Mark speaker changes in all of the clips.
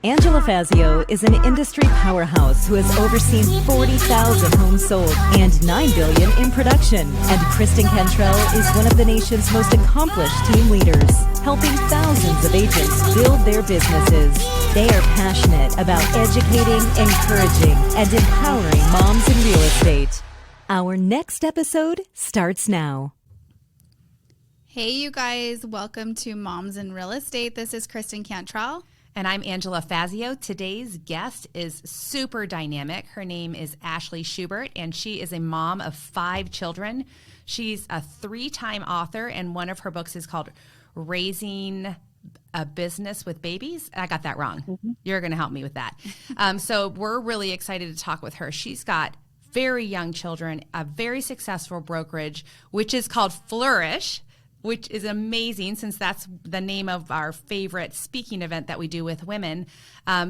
Speaker 1: Angela Fazio is an industry powerhouse who has overseen 40,000 homes sold and $9 billion in production. And Kristen Cantrell is one of the nation's most accomplished team leaders, helping thousands of agents build their businesses. They are passionate about educating, encouraging, and empowering moms in real estate. Our next episode starts now.
Speaker 2: Hey, you guys. Welcome to Moms in Real Estate. This is Kristen Cantrell.
Speaker 3: And I'm Angela Fazio. Today's guest is super dynamic. Her name is Ashley Schubert, and she is a mom of 5 children. She's a 3-time author, and one of her books is called Raising a Business with Babies. I got that wrong. Mm-hmm. You're going to help me with that. So we're really excited to talk with her. She's got very young children, a very successful brokerage, which is called Flourish, which is amazing since that's the name of our favorite speaking event that we do with women.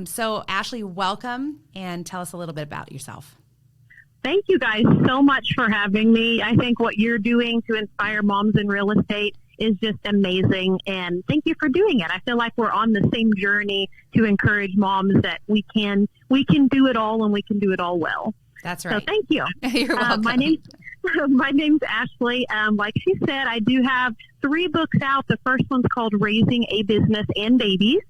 Speaker 3: So Ashley, welcome, and tell us a little bit about yourself.
Speaker 4: Thank you guys so much for having me. I think what you're doing to inspire moms in real estate is just amazing, and thank you for doing it. I feel like we're on the same journey to encourage moms that we can do it all, and we can do it all well.
Speaker 3: That's right.
Speaker 4: So thank you.
Speaker 3: You're welcome.
Speaker 4: My name's Ashley. Like she said, I do have 3 books out. The first one's called Raising a Business and Babies.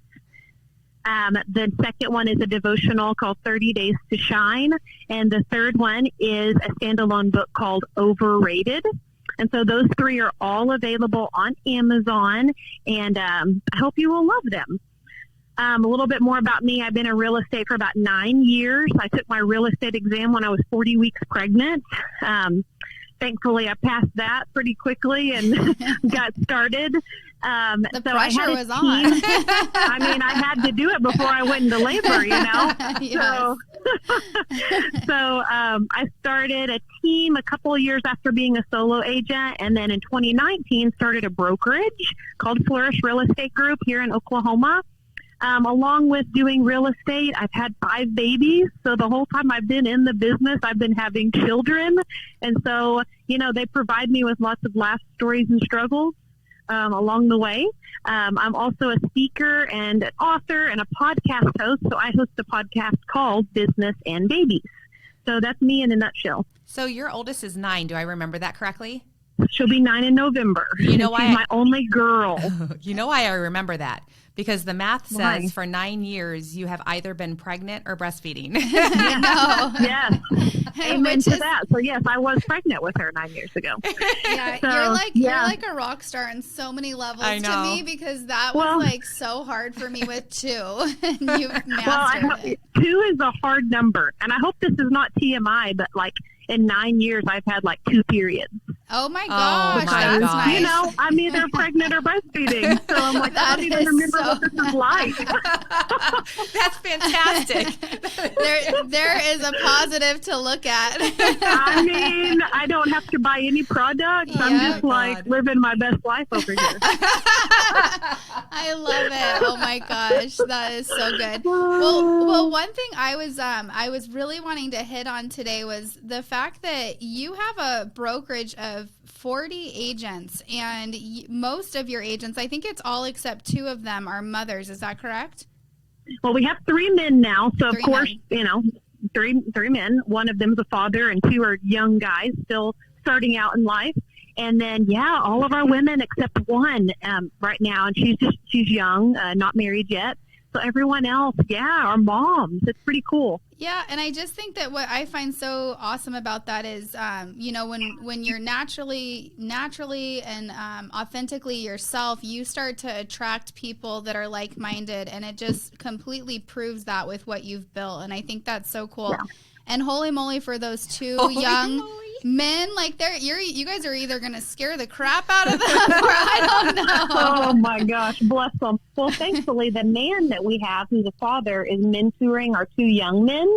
Speaker 4: The second one is a devotional called 30 Days to Shine. And the third one is a standalone book called Overrated. And so those 3 are all available on Amazon, and I hope you will love them. A little bit more about me. I've been in real estate for about 9 years. I took my real estate exam when I was 40 weeks pregnant. Thankfully, I passed that pretty quickly and got started.
Speaker 2: The pressure was on.
Speaker 4: I mean, I had to do it before I went into labor, you know.
Speaker 2: Yes.
Speaker 4: So I started a team a couple of years after being a solo agent, and then in 2019 started a brokerage called Flourish Real Estate Group here in Oklahoma. Along with doing real estate, I've had 5 babies. So the whole time I've been in the business, I've been having children. And so, you know, they provide me with lots of laugh stories and struggles along the way. I'm also a speaker and an author and a podcast host. So I host a podcast called Business and Babies. So that's me in a nutshell.
Speaker 3: So your oldest is 9. Do I remember that correctly?
Speaker 4: She'll be 9 in November.
Speaker 3: You know why?
Speaker 4: She's my only girl.
Speaker 3: You know why I remember that? Because the math says
Speaker 4: Why?
Speaker 3: for 9 years, you have either been pregnant or breastfeeding.
Speaker 2: No.
Speaker 4: Yes. Amen to that. So yes, I was pregnant with her 9 years ago.
Speaker 2: Yeah,
Speaker 4: So,
Speaker 2: you're like a rock star in so many levels to me, because that was like so hard for me with 2. And you've mastered it.
Speaker 4: 2 is a hard number, and I hope this is not TMI, but like in 9 years, I've had like 2 periods.
Speaker 2: Oh my gosh, that's
Speaker 3: gosh.
Speaker 2: nice.
Speaker 4: You know, I'm either pregnant or breastfeeding, so I'm like, I don't even remember what this is like.
Speaker 3: That's fantastic.
Speaker 2: There is a positive to look at.
Speaker 4: I mean, I don't have to buy any products. I'm just like living my best life over here.
Speaker 2: I love it. Oh my gosh, that is so good. Well, one thing I was really wanting to hit on today was the fact that you have a brokerage of 40 agents, and most of your agents, I think it's all except 2 of them, are mothers. Is that correct?
Speaker 4: Well, we have 3 men now, so of
Speaker 2: 3
Speaker 4: course,
Speaker 2: men.
Speaker 4: you know, three men. One of them's a father, and 2 are young guys still starting out in life. And then, all of our women except 1 right now, and she's young, not married yet. So everyone else, are moms. It's pretty cool.
Speaker 2: Yeah, and I just think that what I find so awesome about that is, you know, when you're naturally and authentically yourself, you start to attract people that are like-minded, and it just completely proves that with what you've built. And I think that's so cool. Yeah. And holy moly for those 2 young men, like you guys are either going to scare the crap out of them, or I don't know.
Speaker 4: Oh my gosh, bless them. Well, thankfully, the man that we have, who's a father, is mentoring our 2 young men.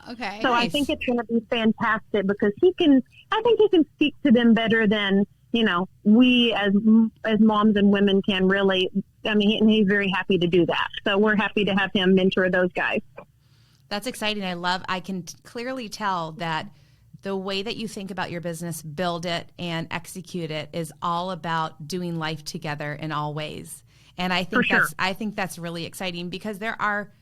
Speaker 2: Okay.
Speaker 4: So
Speaker 3: nice.
Speaker 4: I think it's going to be fantastic because I think he can speak to them better than, you know, we as moms and women can really. I mean, and he's very happy to do that. So we're happy to have him mentor those guys.
Speaker 3: That's exciting. I can clearly tell that the way that you think about your business, build it and execute it, is all about doing life together in all ways. And I think that's really exciting, because there are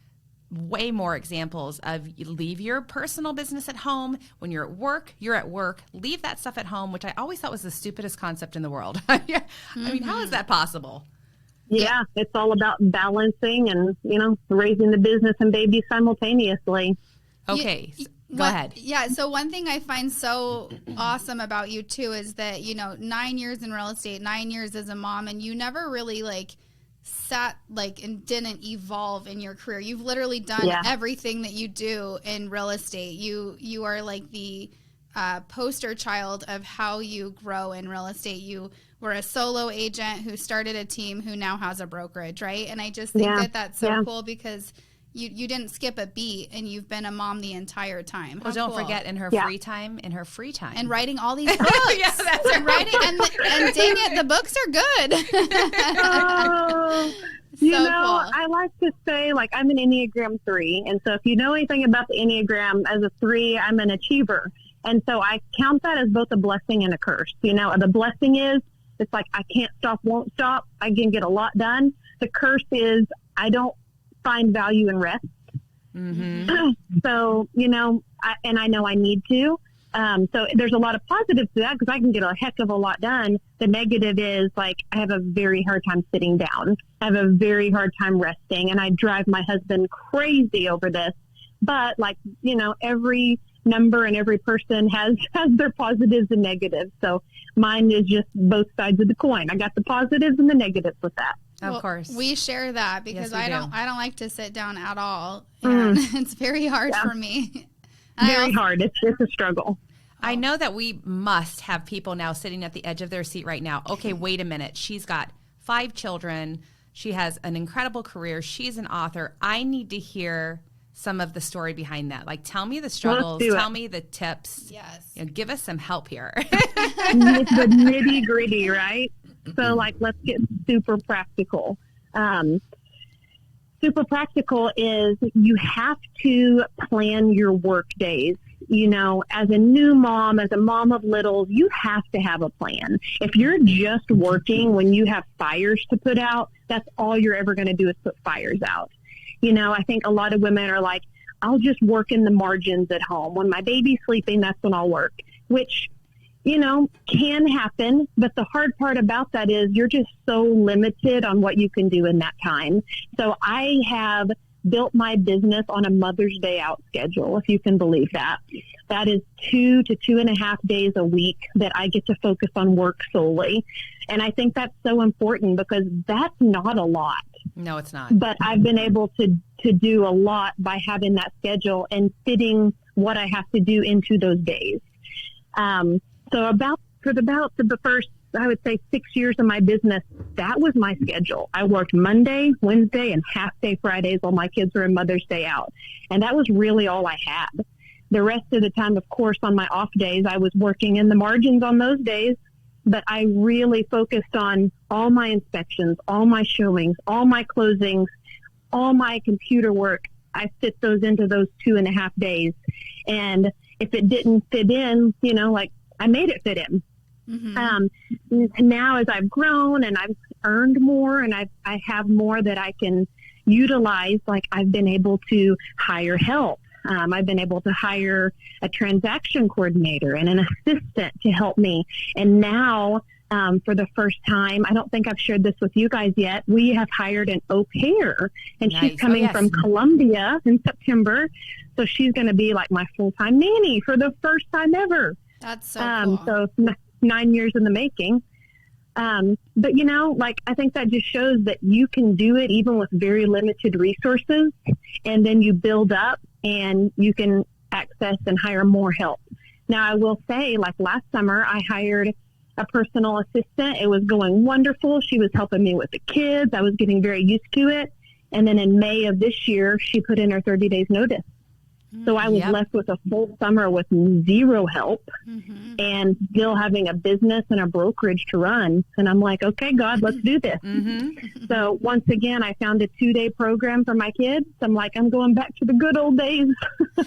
Speaker 3: way more examples of you leave your personal business at home. When you're at work, you're at work. Leave that stuff at home, which I always thought was the stupidest concept in the world. I mean, how is that possible?
Speaker 4: Yeah, it's all about balancing and, raising the business and baby simultaneously.
Speaker 3: Okay. Go ahead.
Speaker 2: Yeah. So one thing I find so awesome about you too is that, 9 years in real estate, 9 years as a mom, and you never really sat and didn't evolve in your career. You've literally done everything that you do in real estate. You are like the poster child of how you grow in real estate. You were a solo agent who started a team who now has a brokerage, right? And I just think that that's so cool because you didn't skip a beat and you've been a mom the entire time.
Speaker 3: Well, don't forget in her free time.
Speaker 2: And writing all these books.
Speaker 3: Yeah, that's
Speaker 2: and writing, and dang it, the books are good. Cool.
Speaker 4: I like to say, I'm an Enneagram 3. And so if you know anything about the Enneagram, as a 3, I'm an achiever. And so I count that as both a blessing and a curse. The blessing is, it's like I can't stop, won't stop. I can get a lot done. The curse is I don't find value in rest.
Speaker 3: Mm-hmm.
Speaker 4: So, I know I need to. So there's a lot of positives to that because I can get a heck of a lot done. The negative is I have a very hard time sitting down. I have a very hard time resting, and I drive my husband crazy over this. But every number and every person has their positives and negatives. So mine is just both sides of the coin. I got the positives and the negatives with that.
Speaker 3: Of course.
Speaker 2: We share that because
Speaker 3: Yes,
Speaker 2: I don't like to sit down at all. And it's very hard for me.
Speaker 4: Very hard. It's a struggle.
Speaker 3: I know that we must have people now sitting at the edge of their seat right now. Okay, wait a minute. She's got 5 children. She has an incredible career. She's an author. I need to hear some of the story behind that. Tell me the struggles. Tell me the tips.
Speaker 2: Yes.
Speaker 3: Give us some help here.
Speaker 4: It's the nitty gritty, right? So let's get super practical. Super practical is you have to plan your work days. As a new mom, as a mom of littles, you have to have a plan. If you're just working when you have fires to put out, that's all you're ever going to do is put fires out. I think a lot of women are like, I'll just work in the margins at home. When my baby's sleeping, that's when I'll work, which, can happen. But the hard part about that is you're just so limited on what you can do in that time. So I have built my business on a Mother's Day out schedule, if you can believe that. That is 2 to 2.5 days a week that I get to focus on work solely. And I think that's so important because that's not a lot.
Speaker 3: No, it's not.
Speaker 4: But I've been able to do a lot by having that schedule and fitting what I have to do into those days. So for the first, I would say 6 years of my business, that was my schedule. I worked Monday, Wednesday, and half day Fridays while my kids were in Mother's Day out. And that was really all I had. The rest of the time, of course, on my off days, I was working in the margins on those days. But I really focused on all my inspections, all my showings, all my closings, all my computer work. I fit those into those 2.5 days. And if it didn't fit in, I made it fit in. Mm-hmm. Now as I've grown and I've earned more and I have more that I can utilize, I've been able to hire help. I've been able to hire a transaction coordinator and an assistant to help me. And now, for the first time, I don't think I've shared this with you guys yet, we have hired an au pair, and
Speaker 3: Nice.
Speaker 4: she's coming
Speaker 3: yes.
Speaker 4: from Colombia in September. So she's going to be my full-time nanny for the first time ever.
Speaker 2: That's so cool.
Speaker 4: So 9 years in the making. But I think that just shows that you can do it even with very limited resources, and then you build up and you can access and hire more help. Now, I will say, last summer, I hired a personal assistant. It was going wonderful. She was helping me with the kids. I was getting very used to it. And then in May of this year, she put in her 30 days notice. So I was left with a full summer with zero help and still having a business and a brokerage to run. And I'm like, okay, God, let's do this. So once again, I found a 2-day program for my kids. I'm like, I'm going back to the good old days.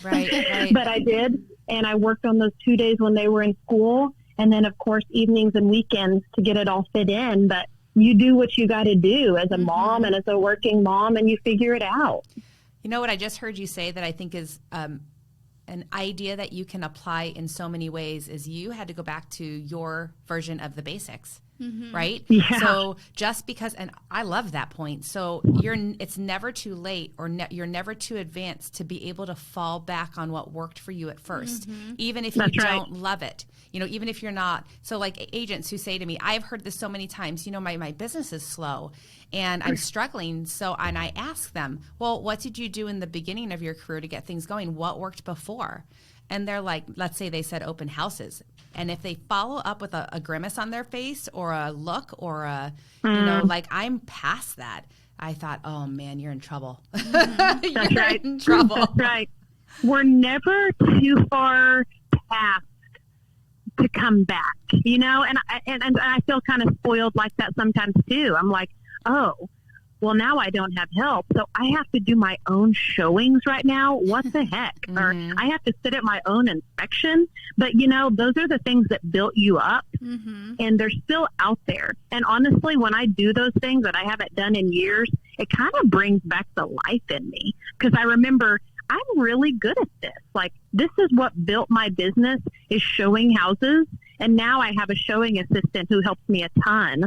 Speaker 3: Right.
Speaker 4: But I did. And I worked on those 2 days when they were in school. And then, of course, evenings and weekends to get it all fit in. But you do what you got to do as a mom and as a working mom, and you figure it out.
Speaker 3: You know what I just heard you say that I think is an idea that you can apply in so many ways is you had to go back to your version of the basics. Right?
Speaker 4: Yeah.
Speaker 3: So just because, and I love that point. So it's never too late or you're never too advanced to be able to fall back on what worked for you at first, even if you don't love it. You know, even if you're not. So like agents who say to me, I've heard this so many times, you know, my business is slow and I'm struggling. And I ask them, well, what did you do in the beginning of your career to get things going? What worked before? And they're like, let's say they said open houses. And if they follow up with a grimace on their face or a look or you know, like I'm past that, I thought, oh man, you're in trouble.
Speaker 4: That's
Speaker 3: you're
Speaker 4: right.
Speaker 3: in trouble.
Speaker 4: That's right. We're never too far past to come back, you know, and I feel kind of spoiled like that sometimes too. I'm like, oh, well, now I don't have help, so I have to do my own showings right now. What the heck? Or I have to sit at my own inspection. But, you know, those are the things that built you up, and they're still out there. And honestly, when I do those things that I haven't done in years, it kind of brings back the life in me because I remember I'm really good at this. Like, this is what built my business is showing houses, and now I have a showing assistant who helps me a ton.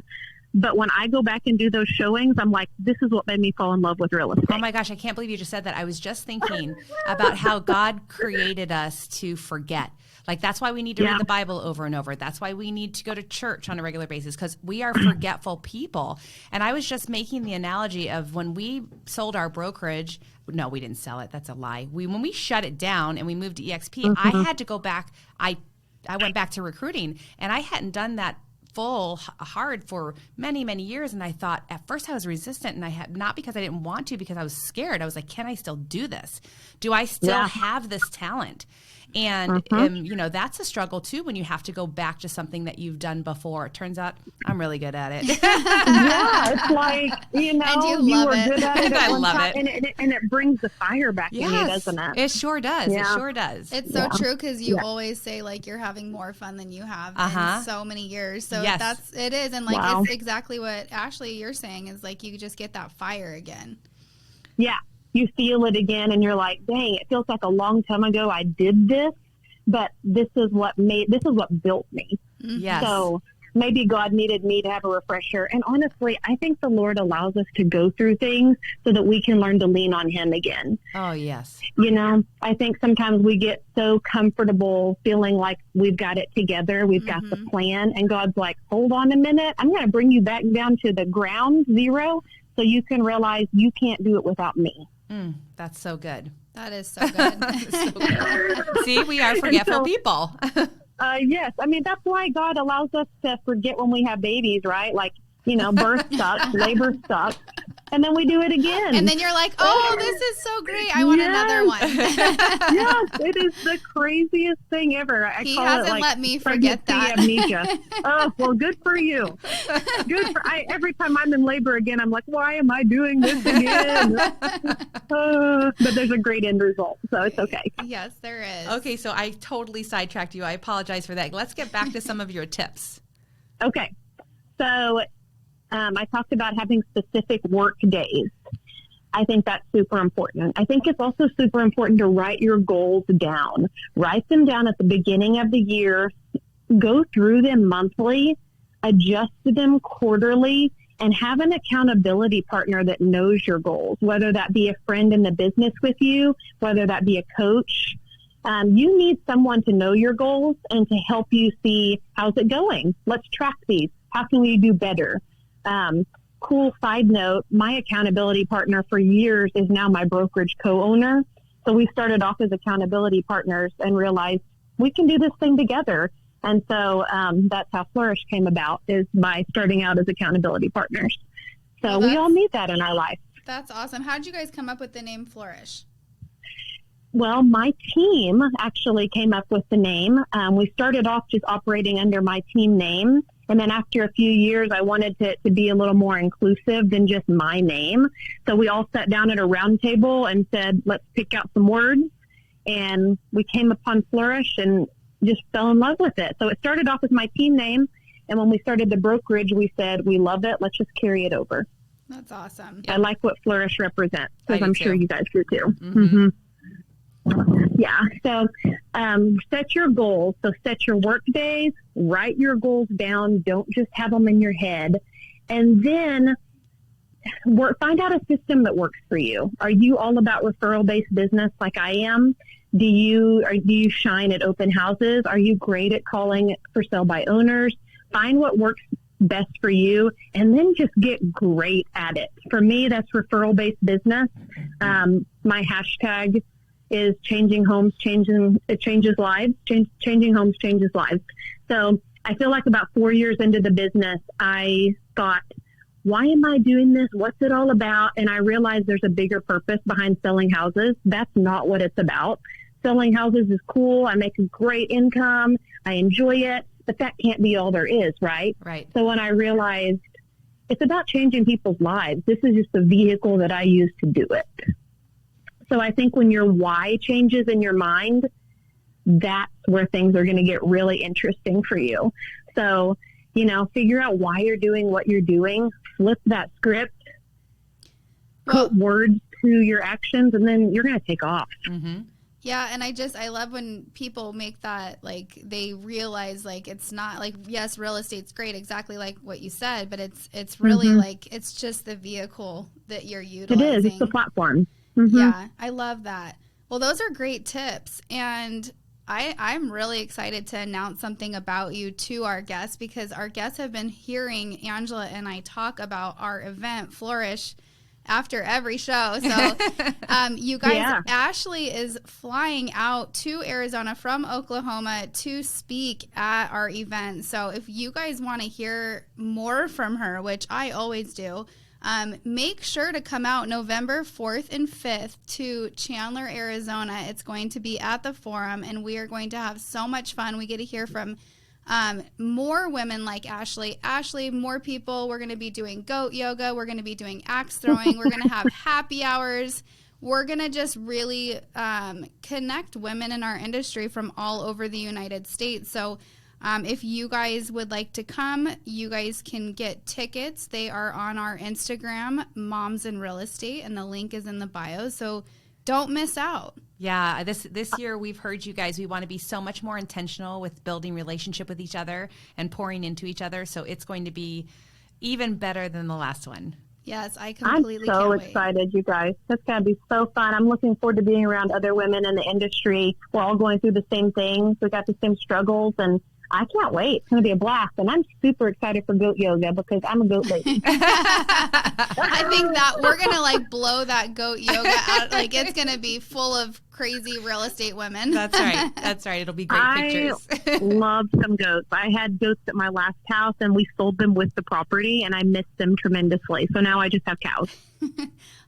Speaker 4: But when I go back and do those showings, I'm like, this is what made me fall in love with real estate.
Speaker 3: Oh my gosh, I can't believe you just said that. I was just thinking about how God created us to forget. Like, that's why we need to read the Bible over and over. That's why we need to go to church on a regular basis, because we are forgetful people. And I was just making the analogy of when we sold our brokerage. No, we didn't sell it. That's a lie. When we shut it down and we moved to EXP, I had to go back. I went back to recruiting, and I hadn't done that hard for many, many years. And I thought at first I was resistant, and I had not because I didn't want to, because I was scared. I was like, can I still do this? Do I still have this talent? And, you know, that's a struggle too, when you have to go back to something that you've done before. It turns out I'm really good at it.
Speaker 4: Yeah, it's like, you know, you were good at it.
Speaker 3: I love it.
Speaker 4: And it brings the fire back in you, doesn't it?
Speaker 3: It sure does.
Speaker 4: Yeah.
Speaker 3: It sure does.
Speaker 2: It's so true, because you always say like you're having more fun than you have in so many years. So it is. And like, it's exactly what Ashley, you're saying is like, you just get that fire again.
Speaker 4: Yeah. You feel it again, and you're like, dang, it feels like a long time ago I did this, but this is what built me.
Speaker 3: Yes.
Speaker 4: So maybe God needed me to have a refresher. And honestly, I think the Lord allows us to go through things so that we can learn to lean on Him again.
Speaker 3: Oh, yes.
Speaker 4: You know, I think sometimes we get so comfortable feeling like we've got it together. We've got the plan. And God's like, hold on a minute. I'm going to bring you back down to the ground zero so you can realize you can't do it without me.
Speaker 3: That's so good.
Speaker 2: That is so good.
Speaker 3: So good. See, we are forgetful people.
Speaker 4: Yes. I mean, that's why God allows us to forget when we have babies, right? Like, you know, birth sucks, labor sucks, and then we do it again.
Speaker 2: And then you're like, oh, this is so great. I want another one.
Speaker 4: Yes, it is the craziest thing ever.
Speaker 2: He hasn't let me forget that.
Speaker 4: Amnesia. Oh, well, good for you. Every time I'm in labor again, I'm like, why am I doing this again? But there's a great end result, so it's okay.
Speaker 2: Yes, there is.
Speaker 3: Okay, so I totally sidetracked you. I apologize for that. Let's get back to some of your tips.
Speaker 4: Okay. So I talked about having specific work days. I think that's super important. I think it's also super important to write your goals down. Write them down at the beginning of the year. Go through them monthly. Adjust them quarterly. And have an accountability partner that knows your goals, whether that be a friend in the business with you, whether that be a coach. You need someone to know your goals and to help you see, how's it going? Let's track these. How can we do better? Cool side note, my accountability partner for years is now my brokerage co-owner. So we started off as accountability partners and realized we can do this thing together. And so that's how Flourish came about, is by starting out as accountability partners. So we all need that in our life.
Speaker 2: That's awesome. How did you guys come up with the name Flourish?
Speaker 4: Well, my team actually came up with the name. We started off just operating under my team name. And then after a few years, I wanted to be a little more inclusive than just my name. So we all sat down at a round table and said, let's pick out some words. And we came upon Flourish and just fell in love with it. So it started off with my team name. And when we started the brokerage, we said, we love it. Let's just carry it over.
Speaker 2: That's awesome.
Speaker 4: I like what Flourish represents, because I'm sure
Speaker 3: too.
Speaker 4: you guys do too.
Speaker 3: Mm-hmm.
Speaker 4: Yeah. So set your goals. So set your work days, write your goals down. Don't just have them in your head. And then find out a system that works for you. Are you all about referral-based business like I am? Do you shine at open houses? Are you great at calling for sale by owners? Find what works best for you, and then just get great at it. For me, that's referral-based business. My hashtag is changing homes, it changes lives. Changing homes changes lives. So I feel like about 4 years into the business, I thought, why am I doing this? What's it all about? And I realized there's a bigger purpose behind selling houses. That's not what it's about. Selling houses is cool. I make a great income. I enjoy it, but that can't be all there is, right?
Speaker 3: Right.
Speaker 4: So when I realized it's about changing people's lives, this is just the vehicle that I use to do it. So I think when your why changes in your mind, that's where things are going to get really interesting for you. So, figure out why you're doing what you're doing, flip that script, put words to your actions, and then you're going to take off.
Speaker 3: Mm-hmm.
Speaker 2: Yeah, and I love when people make that, like, they realize, like, it's not, like, yes, real estate's great, exactly like what you said, but it's really, like, it's just the vehicle that you're utilizing.
Speaker 4: It is. It's the platform. Mm-hmm.
Speaker 2: Yeah, I love that. Well, those are great tips, and I'm really excited to announce something about you to our guests, because our guests have been hearing Angela and I talk about our event, Flourish, after every show. So you guys, Ashley is flying out to Arizona from Oklahoma to speak at our event. So if you guys want to hear more from her, which I always do, make sure to come out November 4th and 5th to Chandler, Arizona. It's going to be at the Forum, and we are going to have so much fun. We get to hear from more women like Ashley, more people. We're going to be doing goat yoga. We're going to be doing axe throwing. We're going to have happy hours. We're going to just really connect women in our industry from all over the United States. So if you guys would like to come, you guys can get tickets. They are on our Instagram, Moms in Real Estate, and the link is in the bio. So don't miss out.
Speaker 3: Yeah, this year we've heard you guys. We want to be so much more intentional with building relationship with each other and pouring into each other. So it's going to be even better than the last one.
Speaker 2: Yes, I completely
Speaker 4: I'm so
Speaker 2: can't
Speaker 4: excited, you guys. That's going to be so fun. I'm looking forward to being around other women in the industry. We're all going through the same things. We got the same struggles, and I can't wait. It's going to be a blast. And I'm super excited for goat yoga because I'm a goat lady.
Speaker 2: I think that we're going to like blow that goat yoga out. Like it's going to be full of crazy real estate women.
Speaker 3: That's right. That's right. It'll be great pictures.
Speaker 4: I love some goats. I had goats at my last house and we sold them with the property and I missed them tremendously. So now I just have cows.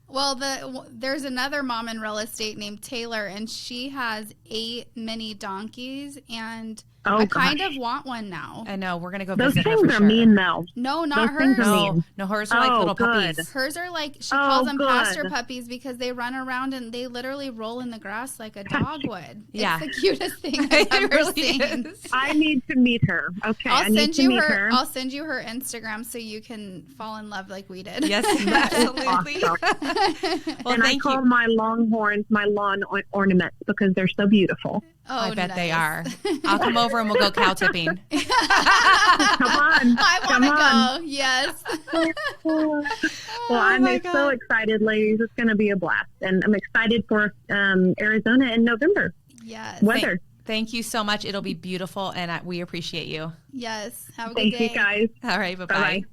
Speaker 2: Well, there's another mom in real estate named Taylor, and she has 8 mini donkeys, and I kind of want one now.
Speaker 3: I know. We're going to go
Speaker 4: Those
Speaker 3: visit her
Speaker 4: things
Speaker 3: for
Speaker 4: are
Speaker 3: sure.
Speaker 4: mean, though.
Speaker 2: No, not
Speaker 4: Those things
Speaker 2: hers.
Speaker 4: are mean.
Speaker 3: No, hers are like little puppies.
Speaker 2: Hers are like, she calls them
Speaker 4: good.
Speaker 2: pasture puppies because they run around and they literally roll in the grass like a dog would.
Speaker 3: Yeah.
Speaker 2: It's the cutest thing I've ever
Speaker 3: really
Speaker 2: seen.
Speaker 3: is.
Speaker 4: I need to meet her. Okay, I need to meet her.
Speaker 2: I'll send you her Instagram so you can fall in love like we did.
Speaker 3: Yes, absolutely.
Speaker 4: Awesome.
Speaker 3: Well,
Speaker 4: and I
Speaker 3: thank
Speaker 4: call
Speaker 3: you.
Speaker 4: my longhorns my lawn ornaments because they're so beautiful.
Speaker 2: Oh,
Speaker 3: I bet
Speaker 2: nice.
Speaker 3: they are. I'll come over and we'll go cow tipping.
Speaker 4: Come on.
Speaker 2: I want to go. Yes.
Speaker 4: Well, I'm
Speaker 3: my
Speaker 4: so
Speaker 3: God.
Speaker 4: excited, ladies. It's going to be a blast. And I'm excited for Arizona in November.
Speaker 2: Yes.
Speaker 4: Weather.
Speaker 3: Thank you so much. It'll be beautiful, and we appreciate you.
Speaker 2: Yes. Have a good day.
Speaker 4: Thank you, guys.
Speaker 3: All right, bye-bye.
Speaker 4: Bye-bye.